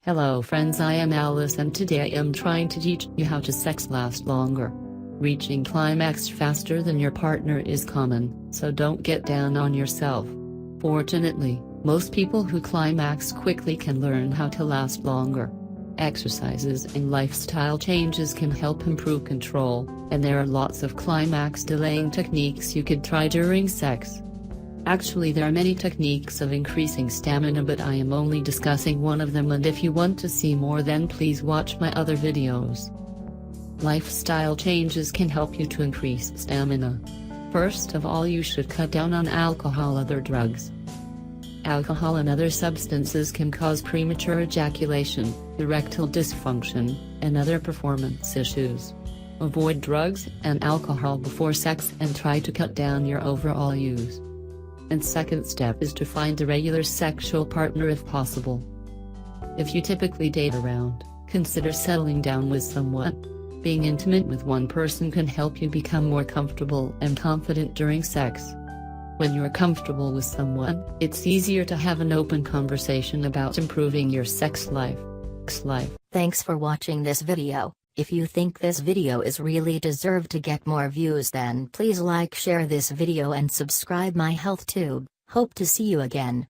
Hello friends, I am Alice and today I am trying to teach you how to sex last longer. Reaching climax faster than your partner is common, so don't get down on yourself. Fortunately, most people who climax quickly can learn how to last longer. Exercises and lifestyle changes can help improve control, and there are lots of climax delaying techniques you could try during sex. Actually, there are many techniques of increasing stamina, but I am only discussing one of them, and if you want to see more then please watch my other videos. Lifestyle changes can help you to increase stamina. First of all, you should cut down on alcohol and other drugs. Alcohol and other substances can cause premature ejaculation, erectile dysfunction, and other performance issues. Avoid drugs and alcohol before sex and try to cut down your overall use. And second step is to find a regular sexual partner if possible. If you typically date around, consider settling down with someone. Being intimate with one person can help you become more comfortable and confident during sex. When you're comfortable with someone, it's easier to have an open conversation about improving your sex life. Thanks for watching this video. If you think this video is really deserved to get more views, then please like, share this video and subscribe my health tube. Hope to see you again.